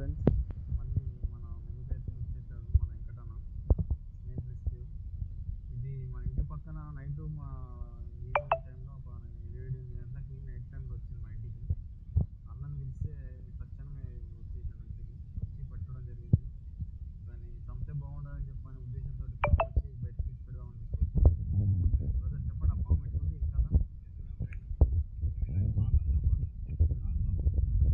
Friends, మళ్ళీ మన ముందుకైతే వచ్చేసారు మన వెంకటన్న స్నేక్ రెస్క్యూ. ఇది మన ఇంటి పక్కన నైట్ మా ఈవినింగ్ టైంలో ఒక 7 గంటలకి నైట్ టైంలో వచ్చింది మా ఇంటికి. అన్నని పిలిస్తే తక్షణమే వచ్చేసాడు ఇంటికి, వచ్చి పట్టడం జరిగింది. దాన్ని చంపితే బాగుంటుందని చెప్పని ఉద్దేశంతో వచ్చి బయటకి తీసి పెడదామని తీసుకొచ్చాను. బ్రదర్ చెప్పండి, ఆ పాము ఎట్లుంది కదా? ఏం పాము అది? పెద్ద పాము అది.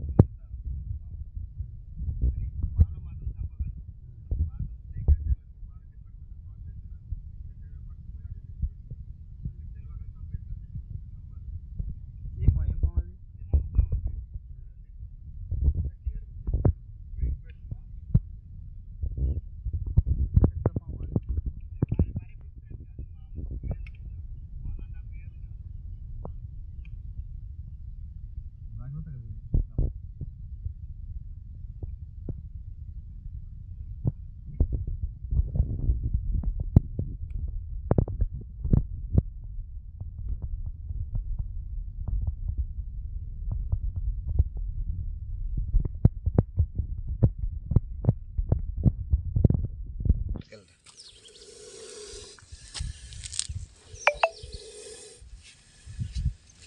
జాగ్రత్తగా చూడు.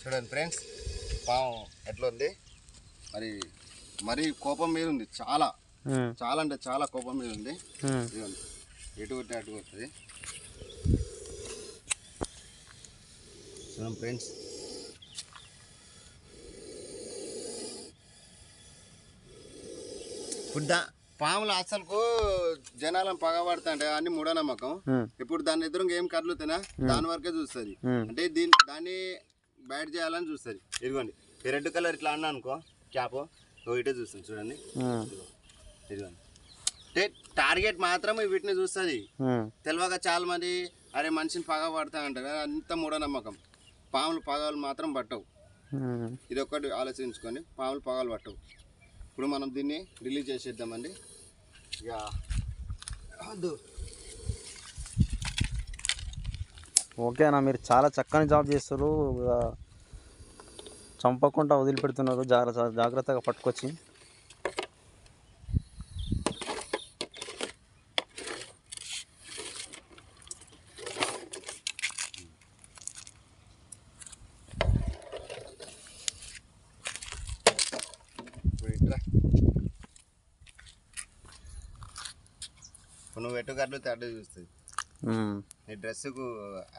చూడండి ఫ్రెండ్స్, పాము ఎట్లా ఉంది. మరి కోపం మీద ఉంది, చాలా చాలా అంటే చాలా కోపం మీద ఉంది. ఇదిగోండి, ఎటు కొట్టి అటు కొడుతుంది. చూడండి ఫ్రెండ్స్, ఇప్పుడు పాములు అసలుకు జనాలను పగబడతా అంటే అన్ని మూఢనమ్మకం. ఇప్పుడు దాని ఎదురుగా ఏం కర్లుతున్నా దాని వరకే చూస్తుంది. అంటే దాన్ని బయట చేయాలని చూస్తుంది. ఇదిగోండి, ఈ రెడ్ కలర్ ఇట్లా అన్నా అనుకో క్యాప్ ఇటే చూస్తుంది. చూడండి, ఇదిగోండి, అంటే టార్గెట్ మాత్రం వీటిని చూస్తుంది. తెలియక చాలా మంది అరే మనిషిని పగబడతా అంటారు, అంత మూఢనమ్మకం. పాములు పగలు మాత్రం పట్టవు. ఇది ఒక్కటి ఆలోచించుకొని, పాములు పగలు పట్టవు. ఇప్పుడు మనం దీన్ని రిలీజ్ చేసేద్దామండి. ఇక ఓకే అన్న, మీరు చాలా చక్కని జాబ్ చేస్తారు. చంపకుండా వదిలిపెడుతున్నారు. జాగ్రత్తగా పట్టుకొచ్చి. నువ్వు ఎటు కట్టు అడ్డు చూస్తుంది. నీ డ్రెస్సుకు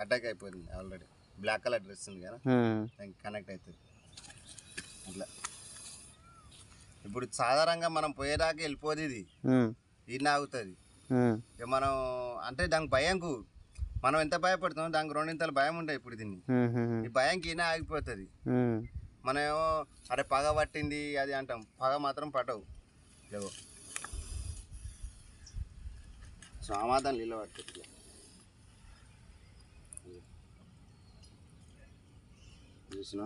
అటాక్ అయిపోయింది ఆల్రెడీ. బ్లాక్ కలర్ డ్రెస్ ఉంది కదా, దానికి కనెక్ట్ అవుతుంది అట్లా. ఇప్పుడు సాధారణంగా మనం పోయేదాకా వెళ్ళిపోదు, ఇది ఈయన ఆగుతుంది. ఇక మనం అంటే దానికి భయంకు మనం ఎంత భయపడుతామో దానికి రెండింతలు భయం ఉంటాయి. ఇప్పుడు దీన్ని ఈ భయంకి ఈయన ఆగిపోతుంది. మనం ఏమో అరే పగ పట్టింది అది అంటాం, పగ మాత్రం పట్టవు. లేవో సమాధానం నీళ్ళు పట్టుకోవాలి. చూసినా